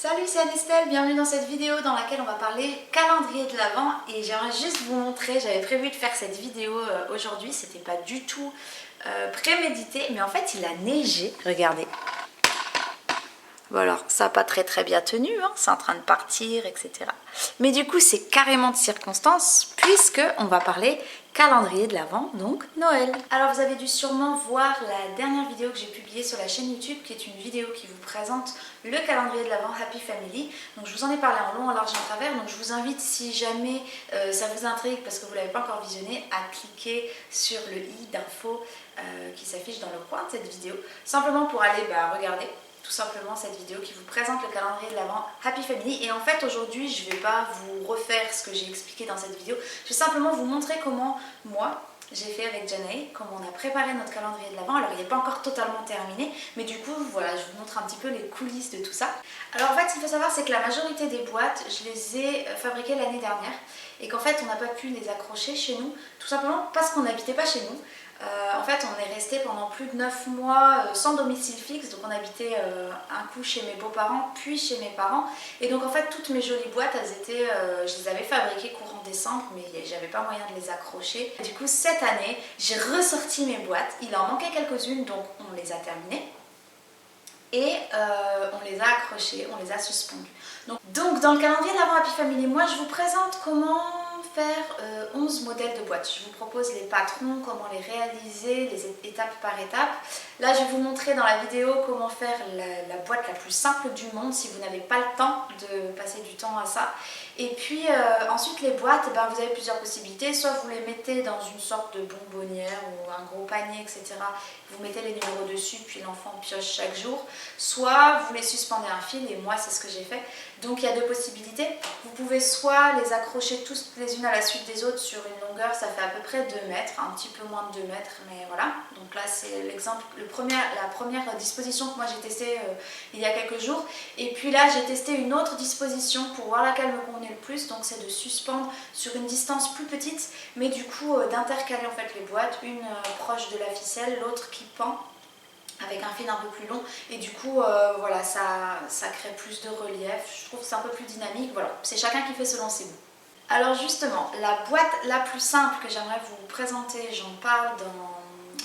Salut, c'est Anne-Estelle, bienvenue dans cette vidéo dans laquelle on va parler calendrier de l'Avent et j'aimerais juste vous montrer, j'avais prévu de faire cette vidéo aujourd'hui, c'était pas du tout prémédité, mais en fait il a neigé, regardez. Bon alors, ça n'a pas très bien tenu, hein, c'est en train de partir, etc. Mais du coup, c'est carrément de circonstance, puisque on va parler calendrier de l'Avent, donc Noël. Alors vous avez dû sûrement voir la dernière vidéo que j'ai publiée sur la chaîne YouTube, qui est une vidéo qui vous présente le calendrier de l'Avent Happy Family. Donc je vous en ai parlé en long, en large et en travers, donc je vous invite, si jamais ça vous intrigue, parce que vous ne l'avez pas encore visionné, à cliquer sur le i d'info qui s'affiche dans le coin de cette vidéo, simplement pour aller regarder tout simplement cette vidéo qui vous présente le calendrier de l'Avent Happy Family. Et en fait aujourd'hui je ne vais pas vous refaire ce que j'ai expliqué dans cette vidéo, je vais simplement vous montrer comment moi j'ai fait avec Janae, comment on a préparé notre calendrier de l'Avent. Alors il n'est pas encore totalement terminé, mais du coup voilà, je vous montre un petit peu les coulisses de tout ça. Alors en fait ce qu'il faut savoir, c'est que la majorité des boîtes, je les ai fabriquées l'année dernière et qu'en fait on n'a pas pu les accrocher chez nous, tout simplement parce qu'on n'habitait pas chez nous. En fait on est resté pendant plus de 9 mois sans domicile fixe, donc on habitait un coup chez mes beaux-parents puis chez mes parents, et donc en fait toutes mes jolies boîtes elles étaient, je les avais fabriquées courant décembre mais j'avais pas moyen de les accrocher. Du coup cette année j'ai ressorti mes boîtes, il en manquait quelques-unes donc on les a terminées et on les a accrochées, on les a suspendues. Donc dans le calendrier de l'Avent Happy Family, moi je vous présente comment faire 11 modèles de boîtes. Je vous propose les patrons, comment les réaliser, les étapes par étape. Là je vais vous montrer dans la vidéo comment faire la boîte la plus simple du monde si vous n'avez pas le temps de passer du temps à ça. Et puis ensuite les boîtes, vous avez plusieurs possibilités, soit vous les mettez dans une sorte de bonbonnière ou un gros panier, etc. Vous mettez les numéros dessus puis l'enfant pioche chaque jour, soit vous les suspendez à un fil, et moi c'est ce que j'ai fait. Donc il y a deux possibilités, vous pouvez soit les accrocher tous les unes à la suite des autres sur une longueur, ça fait à peu près 2 mètres, un petit peu moins de 2 mètres, mais voilà. Donc là c'est l'exemple, la première disposition que moi j'ai testée il y a quelques jours. Et puis là j'ai testé une autre disposition pour voir laquelle me convenait le plus, donc c'est de suspendre sur une distance plus petite, mais du coup d'intercaler en fait les boîtes, une proche de la ficelle, l'autre qui pend avec un fil un peu plus long, et du coup voilà, ça crée plus de relief, je trouve que c'est un peu plus dynamique, voilà, c'est chacun qui fait selon ses goûts. Alors justement, la boîte la plus simple que j'aimerais vous présenter,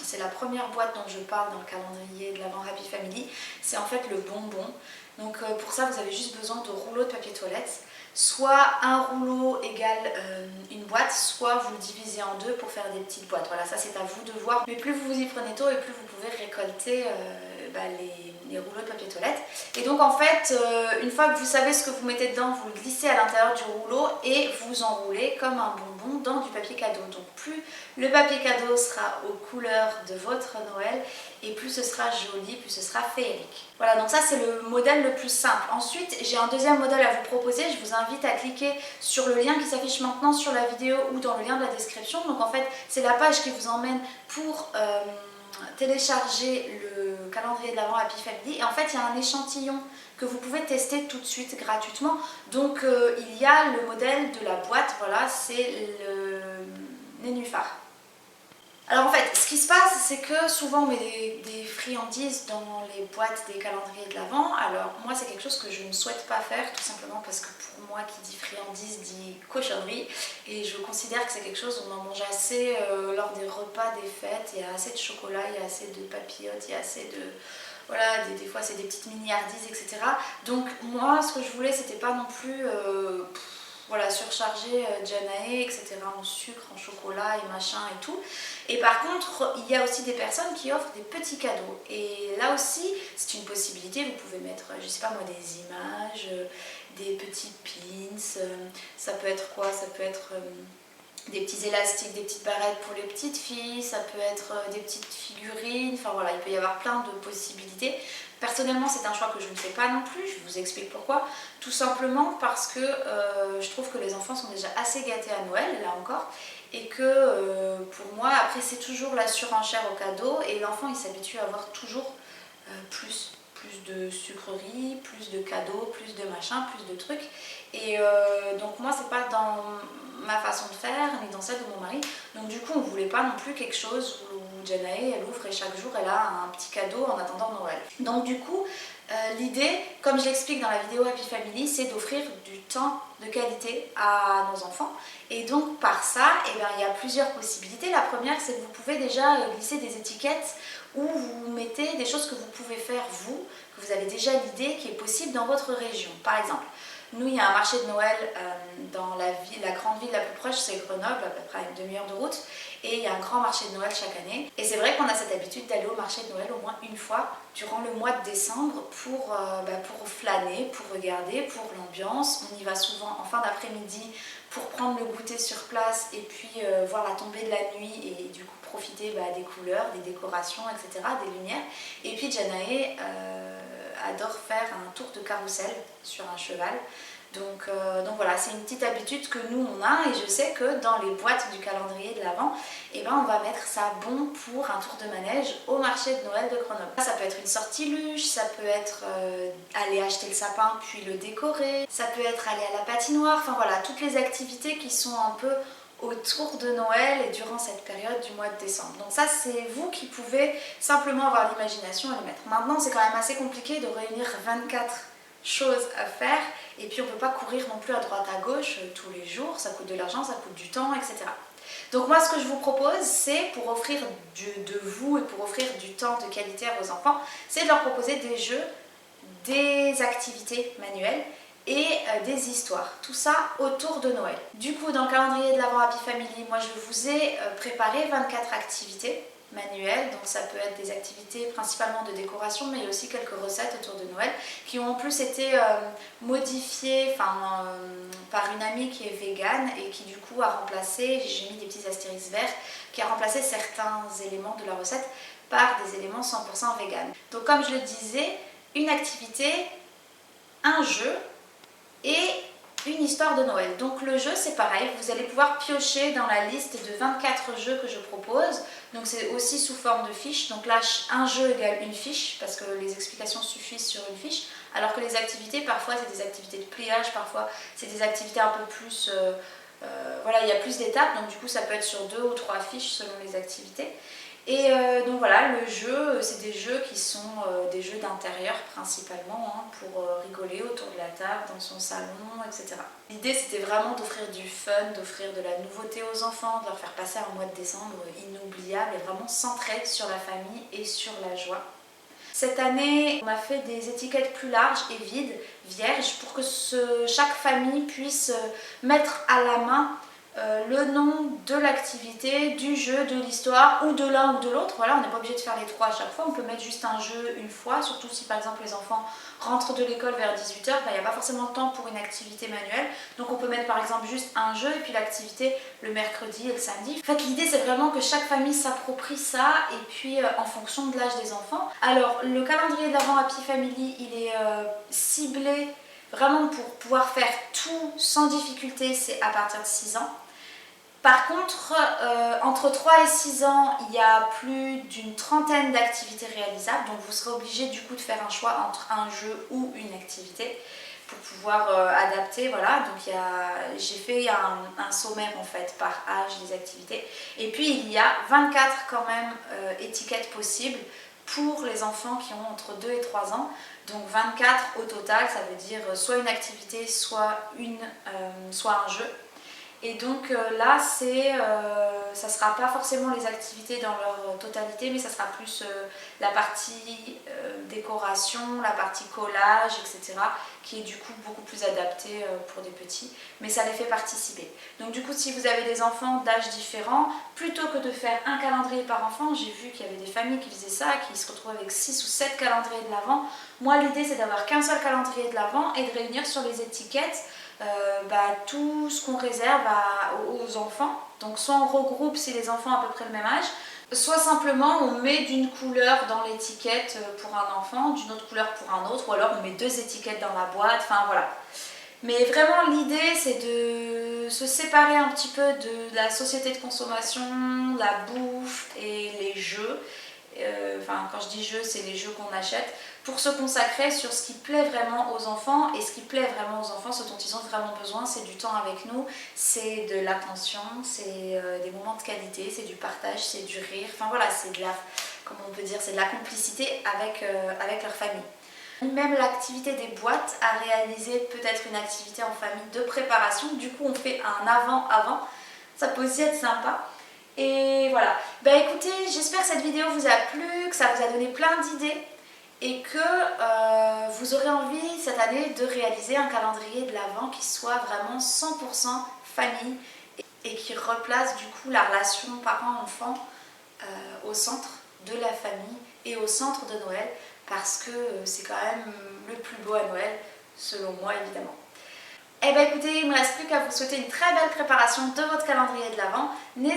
c'est la première boîte dont je parle dans le calendrier de l'Avent Happy Family, c'est en fait le bonbon. Donc pour ça vous avez juste besoin de rouleaux de papier toilette, soit un rouleau égale une boîte, soit vous le divisez en deux pour faire des petites boîtes. Voilà, ça c'est à vous de voir, mais plus vous vous y prenez tôt et plus vous pouvez récolter les rouleaux de papier toilette. Et donc en fait, une fois que vous savez ce que vous mettez dedans, vous le glissez à l'intérieur du rouleau et vous enroulez comme un bonbon dans du papier cadeau. Donc plus le papier cadeau sera aux couleurs de votre Noël et plus ce sera joli, plus ce sera féerique. Voilà, donc ça c'est le modèle le plus simple. Ensuite j'ai un deuxième modèle à vous proposer, je vous invite à cliquer sur le lien qui s'affiche maintenant sur la vidéo ou dans le lien de la description. Donc en fait c'est la page qui vous emmène pour télécharger le calendrier de l'Avent Happy Family, et en fait il y a un échantillon que vous pouvez tester tout de suite gratuitement. Donc il y a le modèle de la boîte, voilà, c'est le nénuphar. Alors en fait, ce qui se passe, c'est que souvent on met des friandises dans les boîtes des calendriers de l'Avent. Alors moi c'est quelque chose que je ne souhaite pas faire, tout simplement parce que pour moi qui dit friandises dit cochonnerie, et je considère que c'est quelque chose où on en mange assez lors des repas des fêtes. Il y a assez de chocolat, il y a assez de papillotes, il y a assez de... Voilà, des fois c'est des petites mini-hardises, etc. Donc moi ce que je voulais c'était pas non plus... voilà, surcharger Janae, etc. en sucre, en chocolat et machin et tout. Et par contre, il y a aussi des personnes qui offrent des petits cadeaux. Et là aussi, c'est une possibilité. Vous pouvez mettre, je sais pas moi, des images, des petits pins. Ça peut être quoi? Ça peut être des petits élastiques, des petites barrettes pour les petites filles. Ça peut être des petites figurines. Enfin voilà, il peut y avoir plein de possibilités. Personnellement, c'est un choix que je ne fais pas non plus, je vous explique pourquoi. Tout simplement parce que je trouve que les enfants sont déjà assez gâtés à Noël, là encore, et que pour moi, après c'est toujours la surenchère au cadeau, et l'enfant il s'habitue à avoir toujours plus de sucreries, plus de cadeaux, plus de machin, plus de trucs. Et donc moi c'est pas dans ma façon de faire, ni dans celle de mon mari. Donc du coup on voulait pas non plus quelque chose où Janae elle ouvre et chaque jour elle a un petit cadeau en attendant Noël. Donc du coup L'idée, comme je l'explique dans la vidéo Happy Family, c'est d'offrir du temps de qualité à nos enfants. Et donc par ça, eh bien, il y a plusieurs possibilités. La première, c'est que vous pouvez déjà glisser des étiquettes où vous mettez des choses que vous pouvez faire vous, que vous avez déjà l'idée qui est possible dans votre région. Par exemple, nous, il y a un marché de Noël dans la grande ville la plus proche, c'est Grenoble, à peu près à une demi-heure de route. Et il y a un grand marché de Noël chaque année. Et c'est vrai qu'on a cette habitude d'aller au marché de Noël au moins une fois durant le mois de décembre pour flâner, pour regarder, pour l'ambiance. On y va souvent en fin d'après-midi pour prendre le goûter sur place et puis voir la tombée de la nuit et du coup profiter des couleurs, des décorations, etc., des lumières. Et puis Janae adore faire un tour de carrousel sur un cheval. Donc voilà, c'est une petite habitude que nous on a et je sais que dans les boîtes du calendrier de l'Avent, eh ben, on va mettre ça bon pour un tour de manège au marché de Noël de Grenoble. Ça peut être une sortie luge, ça peut être aller acheter le sapin puis le décorer, ça peut être aller à la patinoire, enfin voilà, toutes les activités qui sont un peu autour de Noël et durant cette période du mois de décembre. Donc ça, c'est vous qui pouvez simplement avoir l'imagination à le mettre. Maintenant, c'est quand même assez compliqué de réunir 24 choses à faire et puis on ne peut pas courir non plus à droite à gauche tous les jours, ça coûte de l'argent, ça coûte du temps, etc. Donc moi, ce que je vous propose, c'est pour offrir de vous et pour offrir du temps de qualité à vos enfants, c'est de leur proposer des jeux, des activités manuelles et des histoires. Tout ça autour de Noël. Du coup, dans le calendrier de l'Avent Happy Family, moi je vous ai préparé 24 activités manuelles. Donc ça peut être des activités principalement de décoration, mais il y a aussi quelques recettes autour de Noël qui ont en plus été modifiées par une amie qui est végane et qui du coup a remplacé, j'ai mis des petits astérisques verts, qui a remplacé certains éléments de la recette par des éléments 100% vegan. Donc comme je le disais, une activité, un jeu et une histoire de Noël. Donc le jeu, c'est pareil, vous allez pouvoir piocher dans la liste de 24 jeux que je propose. Donc c'est aussi sous forme de fiche. Donc là, un jeu égale une fiche parce que les explications suffisent sur une fiche. Alors que les activités, parfois c'est des activités de pliage, parfois c'est des activités un peu plus... voilà, il y a plus d'étapes, donc du coup ça peut être sur 2 ou 3 fiches selon les activités. Et donc voilà, le jeu, c'est des jeux qui sont des jeux d'intérieur principalement, hein, pour rigoler autour de la table, dans son salon, etc. L'idée, c'était vraiment d'offrir du fun, d'offrir de la nouveauté aux enfants, de leur faire passer un mois de décembre inoubliable et vraiment centré sur la famille et sur la joie. Cette année, on a fait des étiquettes plus larges et vides, vierges, pour que chaque famille puisse mettre à la main le nom de l'activité, du jeu, de l'histoire ou de l'un ou de l'autre. Voilà, on n'est pas obligé de faire les trois à chaque fois, on peut mettre juste un jeu une fois, surtout si par exemple les enfants rentrent de l'école vers 18h, il n'y a pas forcément de temps pour une activité manuelle, donc on peut mettre par exemple juste un jeu et puis l'activité le mercredi et le samedi. En fait, l'idée c'est vraiment que chaque famille s'approprie ça et puis en fonction de l'âge des enfants. Alors le calendrier de l'Avent Happy Family, il est ciblé vraiment pour pouvoir faire tout sans difficulté, c'est à partir de 6 ans. Par contre, entre 3 et 6 ans, il y a plus d'une trentaine d'activités réalisables, donc vous serez obligé du coup de faire un choix entre un jeu ou une activité pour pouvoir adapter. Voilà, donc j'ai fait un sommaire en fait par âge des activités. Et puis il y a 24 quand même étiquettes possibles pour les enfants qui ont entre 2 et 3 ans. Donc 24 au total, ça veut dire soit une activité, soit un jeu. Et donc là, ça ne sera pas forcément les activités dans leur totalité, mais ça sera plus la partie décoration, la partie collage, etc. qui est du coup beaucoup plus adaptée pour des petits, mais ça les fait participer. Donc du coup, si vous avez des enfants d'âges différents, plutôt que de faire un calendrier par enfant, j'ai vu qu'il y avait des familles qui faisaient ça, qui se retrouvaient avec 6 ou 7 calendriers de l'Avent. Moi, l'idée, c'est d'avoir qu'un seul calendrier de l'Avent et de réunir sur les étiquettes tout ce qu'on réserve aux enfants. Donc soit on regroupe si les enfants ont à peu près le même âge, soit simplement on met d'une couleur dans l'étiquette pour un enfant, d'une autre couleur pour un autre, ou alors on met 2 étiquettes dans la boîte, enfin voilà. Mais vraiment l'idée c'est de se séparer un petit peu de la société de consommation, la bouffe et les jeux. Quand je dis jeux, c'est les jeux qu'on achète, pour se consacrer sur ce qui plaît vraiment aux enfants. Et ce qui plaît vraiment aux enfants, ce dont ils ont vraiment besoin, c'est du temps avec nous, c'est de l'attention, c'est des moments de qualité, c'est du partage, c'est du rire, enfin voilà, c'est de la, comment on peut dire, c'est de la complicité avec leur famille. Même l'activité des boîtes à réaliser, peut-être une activité en famille de préparation. Du coup, on fait un avant-avant. Ça peut aussi être sympa. Et voilà. Bah écoutez, j'espère que cette vidéo vous a plu, que ça vous a donné plein d'idées et que vous aurez envie cette année de réaliser un calendrier de l'Avent qui soit vraiment 100% famille et qui replace du coup la relation parent-enfant au centre de la famille et au centre de Noël, parce que c'est quand même le plus beau à Noël, selon moi évidemment. Eh bien écoutez, il ne me reste plus qu'à vous souhaiter une très belle préparation de votre calendrier de l'Avent.